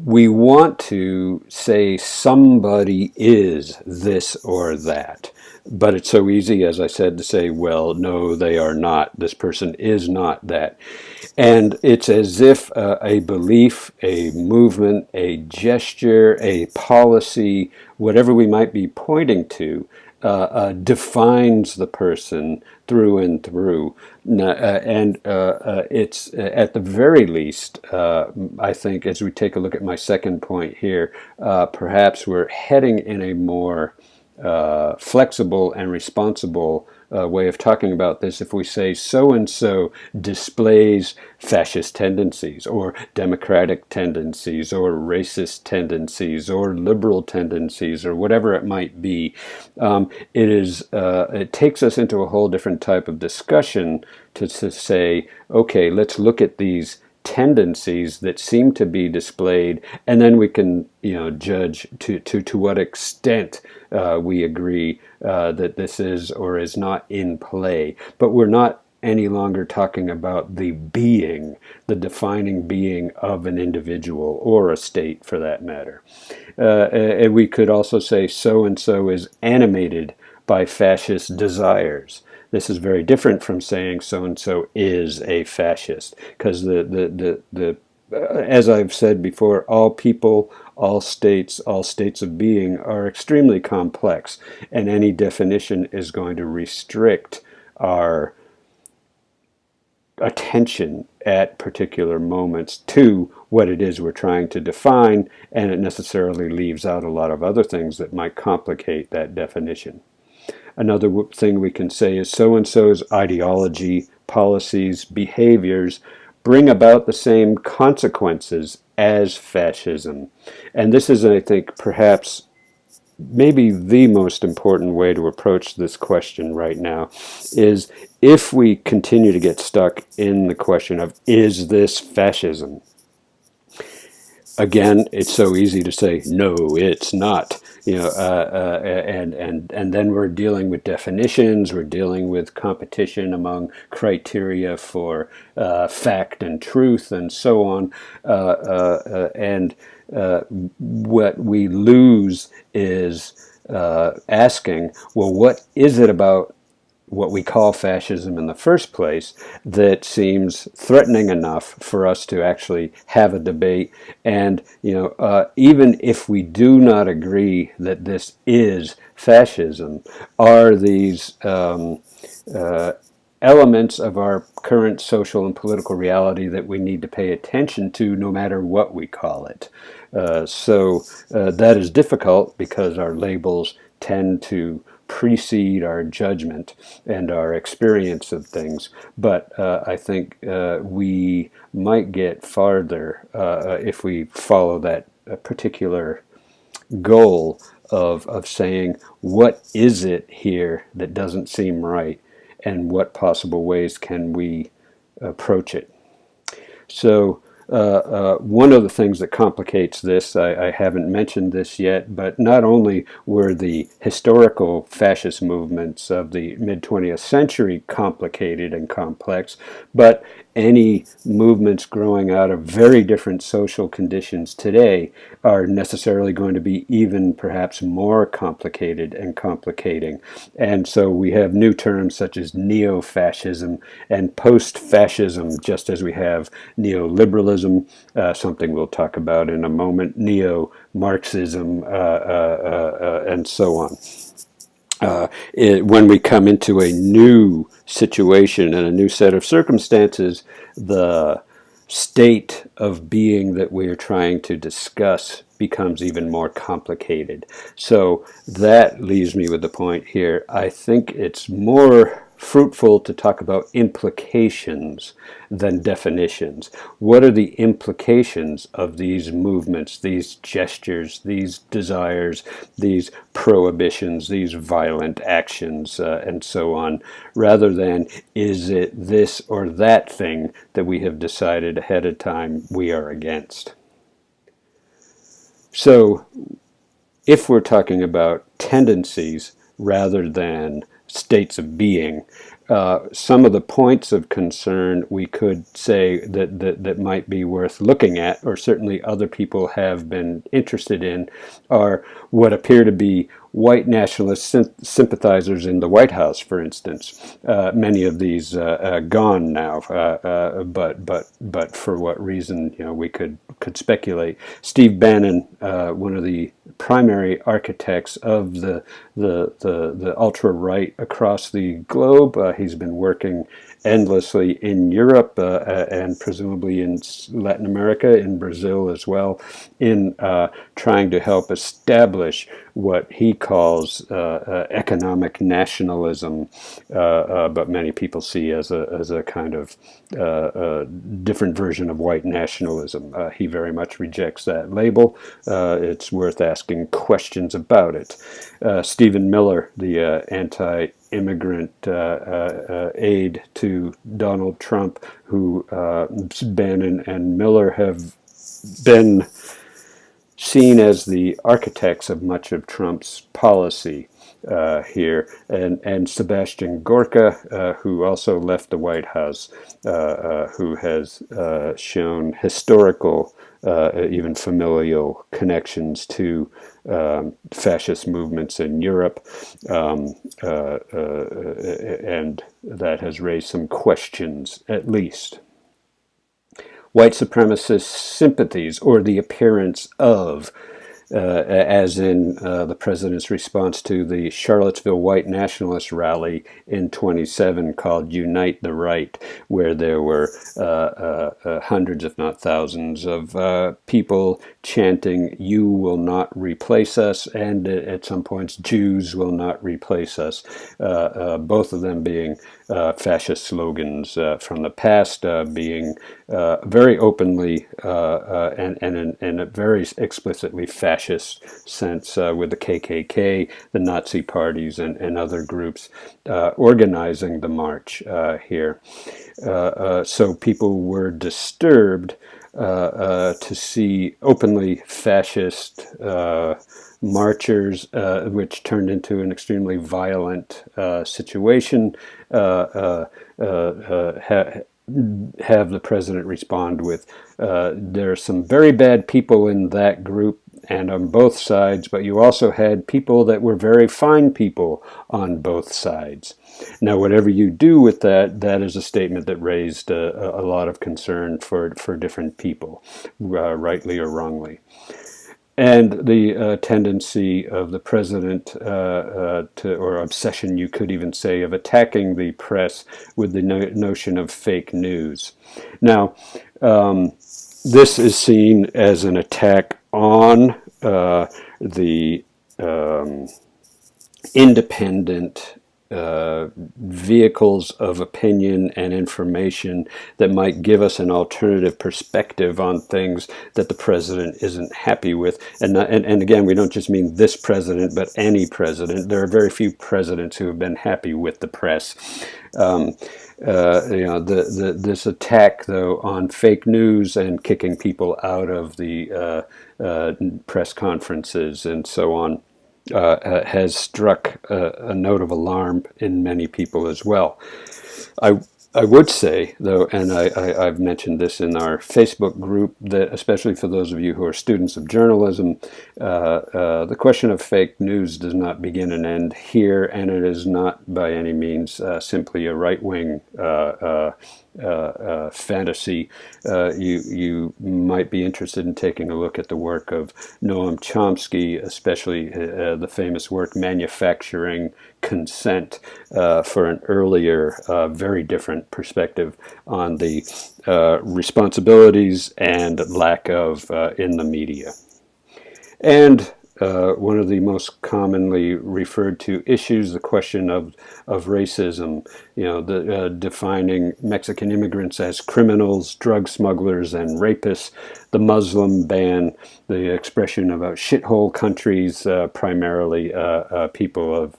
we want to say somebody is this or that. But it's so easy, as I said, to say, well, no, they are not. This person is not that. And it's as if a belief, a movement, a gesture, a policy, whatever we might be pointing to, defines the person through and through. And it's, at the very least, I think, as we take a look at my second point here, perhaps we're heading in a more flexible and responsible way of talking about this if we say so-and-so displays fascist tendencies or democratic tendencies or racist tendencies or liberal tendencies or whatever it might be. It takes us into a whole different type of discussion to say, okay, let's look at these tendencies that seem to be displayed, and then we can, judge to what extent we agree that this is or is not in play. But we're not any longer talking about the being, the defining being of an individual or a state for that matter. And we could also say so-and-so is animated by fascist desires. This is very different from saying so-and-so is a fascist, because as I've said before, all people, all states of being are extremely complex, and any definition is going to restrict our attention at particular moments to what it is we're trying to define, and it necessarily leaves out a lot of other things that might complicate that definition. Another thing we can say is so-and-so's ideology, policies, behaviors bring about the same consequences as fascism. And this is, I think, perhaps maybe the most important way to approach this question right now, is if we continue to get stuck in the question of, is this fascism? Again, it's so easy to say, no, it's not. And then we're dealing with definitions, we're dealing with competition among criteria for fact and truth and so on. What we lose is asking, well, what is it about what we call fascism in the first place that seems threatening enough for us to actually have a debate? And even if we do not agree that this is fascism, are these elements of our current social and political reality that we need to pay attention to no matter what we call it? So that is difficult because our labels tend to precede our judgment and our experience of things. But I think we might get farther if we follow that particular goal of saying, what is it here that doesn't seem right, and what possible ways can we approach it? So one of the things that complicates this, I haven't mentioned this yet, but not only were the historical fascist movements of the mid-20th century complicated and complex, but any movements growing out of very different social conditions today are necessarily going to be even perhaps more complicated and complicating. And so we have new terms such as neo-fascism and post-fascism, just as we have neoliberalism, something we'll talk about in a moment, neo-Marxism, and so on. When we come into a new situation and a new set of circumstances, the state of being that we are trying to discuss becomes even more complicated. So that leaves me with the point here. I think it's more fruitful to talk about implications than definitions. What are the implications of these movements, these gestures, these desires, these prohibitions, these violent actions, and so on, rather than is it this or that thing that we have decided ahead of time we are against? So if we're talking about tendencies rather than states of being, some of the points of concern we could say that might be worth looking at, or certainly other people have been interested in, are what appear to be white nationalist sympathizers in the White House, for instance. Many of these gone now, but for what reason, we could speculate. Steve Bannon, one of the primary architects of the ultra right across the globe, he's been working endlessly in Europe and presumably in Latin America, in Brazil as well, in trying to help establish what he calls economic nationalism, but many people see as a kind of different version of white nationalism. He very much rejects that label. It's worth asking questions about it. Stephen Miller, the anti-immigrant aide to Donald Trump, who Ben and Miller have been seen as the architects of much of Trump's policy here, and Sebastian Gorka, who also left the White House, who has shown historical, even familial connections to fascist movements in Europe, and that has raised some questions, at least. White supremacist sympathies, or the appearance of, as in the president's response to the Charlottesville white nationalist rally in 27 called Unite the Right, where there were hundreds, if not thousands, of people chanting, "You will not replace us," and at some points, "Jews will not replace us," both of them being fascist slogans from the past, being very openly and in a very explicitly fascist sense, with the KKK, the Nazi parties, and other groups organizing the march here. So people were disturbed to see openly fascist marchers, which turned into an extremely violent situation, have the president respond with, there are some very bad people in that group and on both sides, but you also had people that were very fine people on both sides. Now, whatever you do with that, that is a statement that raised a lot of concern for different people, rightly or wrongly. And the tendency of the president or obsession, you could even say, of attacking the press with the notion of fake news. Now, this is seen as an attack on the independent vehicles of opinion and information that might give us an alternative perspective on things that the president isn't happy with. And again, we don't just mean this president, but any president. There are very few presidents who have been happy with the press. This attack, though, on fake news and kicking people out of the press conferences and so on, has struck a note of alarm in many people as well. I would say, though, and I've mentioned this in our Facebook group, that especially for those of you who are students of journalism, the question of fake news does not begin and end here, and it is not by any means simply a right-wing fantasy. You might be interested in taking a look at the work of Noam Chomsky, especially the famous work Manufacturing Consent, for an earlier, very different perspective on the responsibilities and lack of in the media. And one of the most commonly referred to issues, the question of racism, defining Mexican immigrants as criminals, drug smugglers, and rapists, the Muslim ban, the expression about shithole countries, primarily people of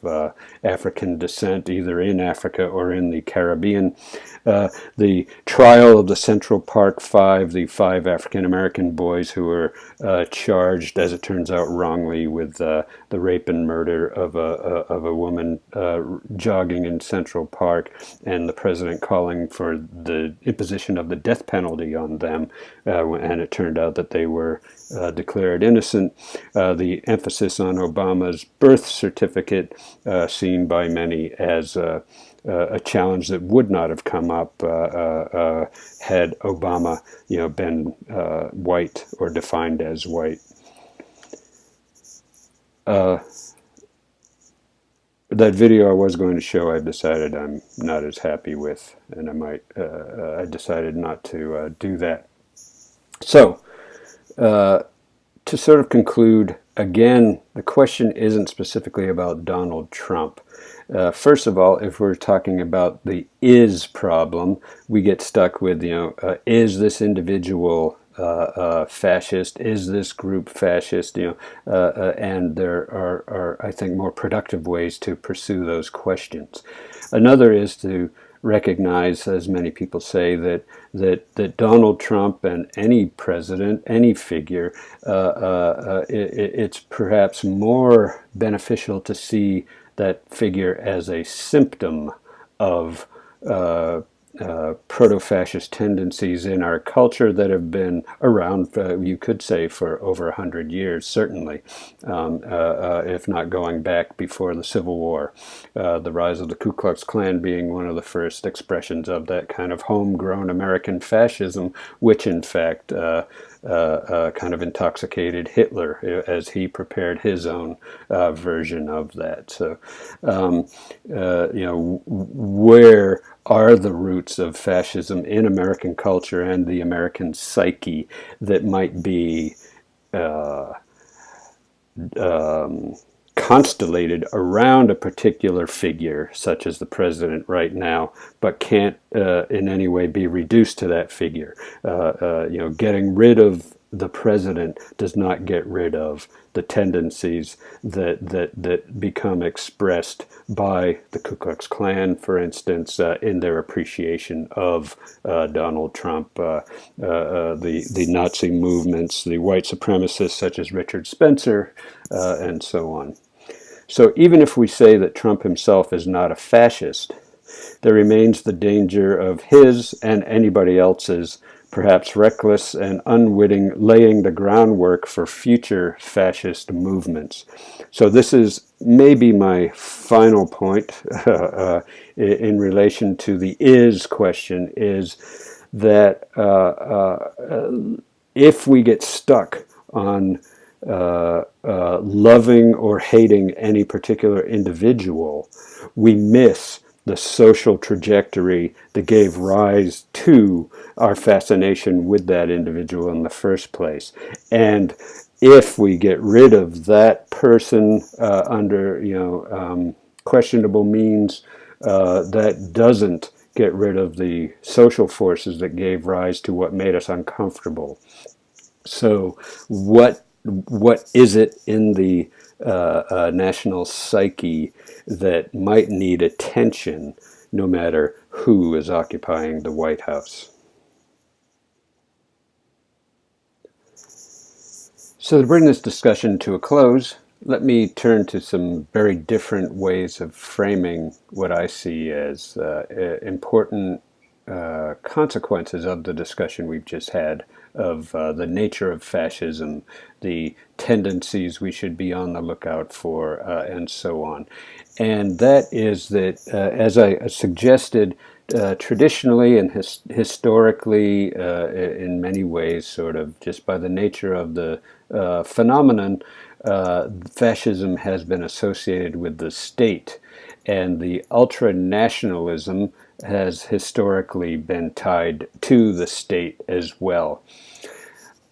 African descent, either in Africa or in the Caribbean, the trial of the Central Park Five, the 5 African-American boys who were charged, as it turns out wrongly, with the rape and murder of a woman jogging in Central Park, and the president calling for the imposition of the death penalty on them, and it turned out that they were declared innocent. The emphasis on Obama's birth certificate, seen by many as a challenge that would not have come up had Obama, been white or defined as white. That video I was going to show, I've decided I'm not as happy with, and I decided not to do that. So, to sort of conclude, again, the question isn't specifically about Donald Trump. First of all, if we're talking about the is problem, we get stuck with, is this individual fascist? Is this group fascist? And there are, I think, more productive ways to pursue those questions. Another is to recognize, as many people say, that Donald Trump and any president, any figure, it's perhaps more beneficial to see that figure as a symptom of proto-fascist tendencies in our culture that have been around, you could say, for over 100 years, certainly, if not going back before the Civil War. The rise of the Ku Klux Klan being one of the first expressions of that kind of homegrown American fascism, which in fact kind of intoxicated Hitler as he prepared his own version of that. So, where are the roots of fascism in American culture and the American psyche that might be constellated around a particular figure, such as the president right now, but can't in any way be reduced to that figure. Getting rid of the president does not get rid of the tendencies that become expressed by the Ku Klux Klan, for instance, in their appreciation of Donald Trump, the Nazi movements, the white supremacists such as Richard Spencer, and so on. So even if we say that Trump himself is not a fascist, there remains the danger of his and anybody else's perhaps reckless and unwitting laying the groundwork for future fascist movements. So this is maybe my final point in relation to the is question, is that if we get stuck on loving or hating any particular individual, we miss the social trajectory that gave rise to our fascination with that individual in the first place. And if we get rid of that person under questionable means, that doesn't get rid of the social forces that gave rise to what made us uncomfortable. So what is it in the national psyche that might need attention no matter who is occupying the White House? So to bring this discussion to a close, let me turn to some very different ways of framing what I see as important consequences of the discussion we've just had of the nature of fascism, the tendencies we should be on the lookout for, and so on. And that is that, as I suggested, traditionally and historically, in many ways, sort of just by the nature of the phenomenon, fascism has been associated with the state, and the ultranationalism has historically been tied to the state as well.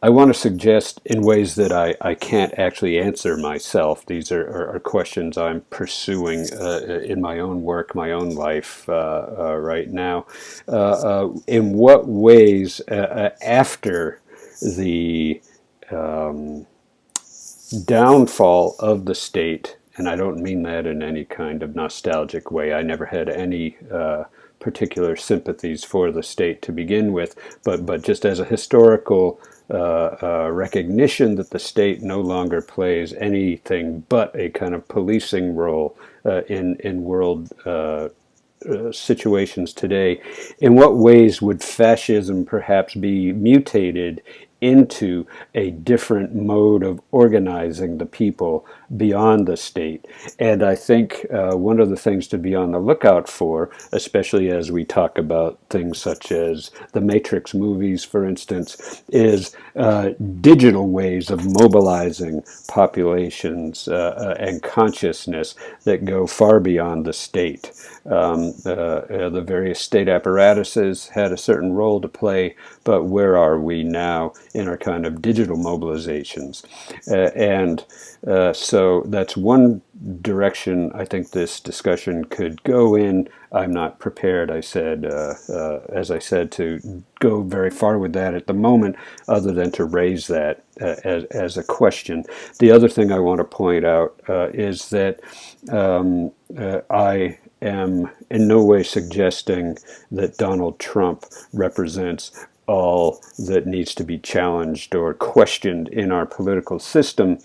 I want to suggest in ways that I can't actually answer myself. These are questions I'm pursuing in my own work, my own life right now. In what ways, after the downfall of the state, and I don't mean that in any kind of nostalgic way. I never had any particular sympathies for the state to begin with, but just as a historical recognition that the state no longer plays anything but a kind of policing role in world situations today. In what ways would fascism perhaps be mutated into a different mode of organizing the people beyond the state? And I think one of the things to be on the lookout for, especially as we talk about things such as the Matrix movies, for instance, is digital ways of mobilizing populations and consciousness that go far beyond the state. The various state apparatuses had a certain role to play, but where are we now in our kind of digital mobilizations. So that's one direction I think this discussion could go in. I'm not prepared, as I said, to go very far with that at the moment, other than to raise that as a question. The other thing I want to point out is that I am in no way suggesting that Donald Trump represents all that needs to be challenged or questioned in our political system.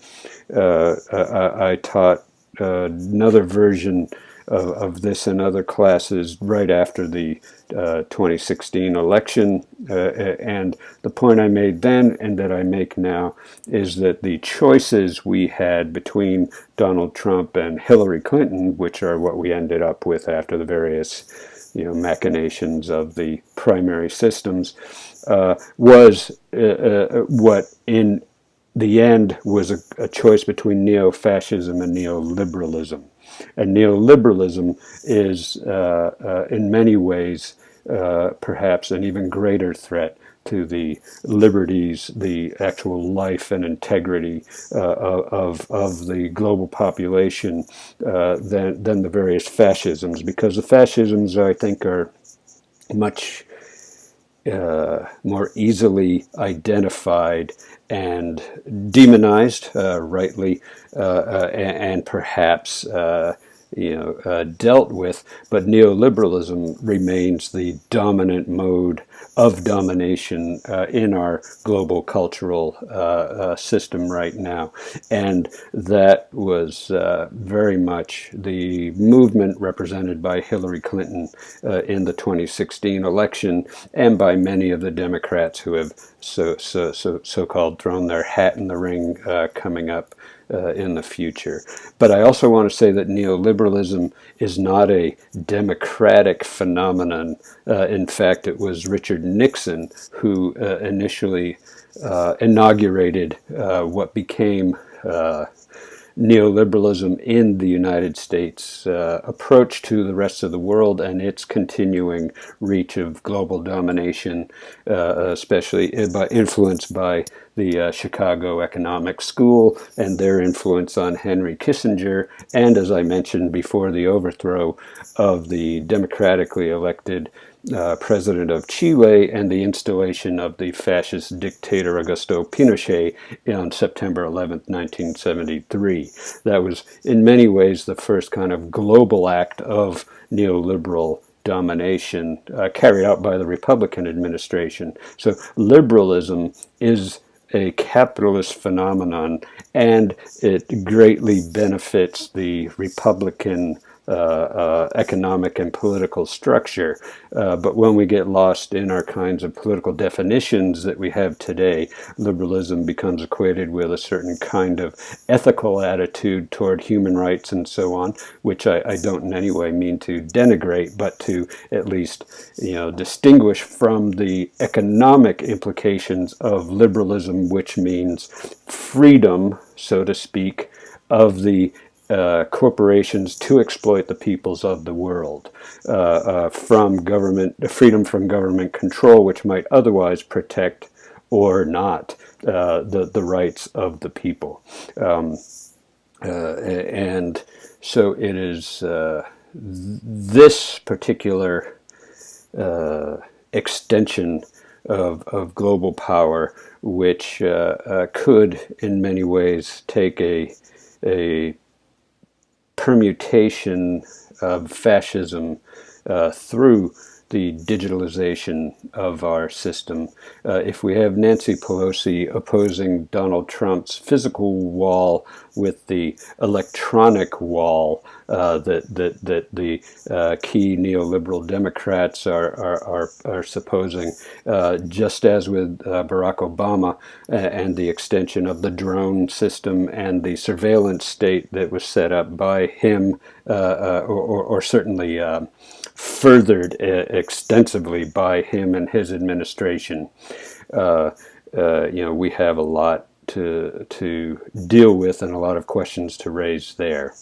I taught another version of this in other classes right after the 2016 election. And the point I made then and that I make now is that the choices we had between Donald Trump and Hillary Clinton, which are what we ended up with after the various machinations of the primary systems, was what in the end was a choice between neo-fascism and neoliberalism. And neoliberalism is, in many ways, perhaps an even greater threat to the liberties, the actual life and integrity of the global population than the various fascisms, because the fascisms, I think, are much more easily identified and demonized, rightly, and perhaps dealt with, but neoliberalism remains the dominant mode of domination in our global cultural system right now. And that was very much the movement represented by Hillary Clinton in the 2016 election, and by many of the Democrats who have so-called thrown their hat in the ring coming up in the future. But I also want to say that neoliberalism is not a democratic phenomenon. In fact, it was Richard Nixon who initially inaugurated what became neoliberalism in the United States approach to the rest of the world and its continuing reach of global domination, especially influenced by the Chicago Economic School and their influence on Henry Kissinger, and as I mentioned before, the overthrow of the democratically elected president of Chile and the installation of the fascist dictator Augusto Pinochet on September 11th, 1973. That was in many ways the first kind of global act of neoliberal domination carried out by the Republican administration. So liberalism is a capitalist phenomenon, and it greatly benefits the Republican economic and political structure. But when we get lost in our kinds of political definitions that we have today, liberalism becomes equated with a certain kind of ethical attitude toward human rights and so on, which I don't in any way mean to denigrate, but to at least distinguish from the economic implications of liberalism, which means freedom, so to speak, of the corporations to exploit the peoples of the world, freedom from government control, which might otherwise protect or not the rights of the people. And so it is this particular extension of global power which could in many ways take a permutation of fascism through the digitalization of our system. If we have Nancy Pelosi opposing Donald Trump's physical wall with the electronic wall that the key neoliberal Democrats are supposing, just as with Barack Obama and the extension of the drone system and the surveillance state that was set up by him, or certainly furthered extensively by him and his administration. We have a lot to deal with and a lot of questions to raise there.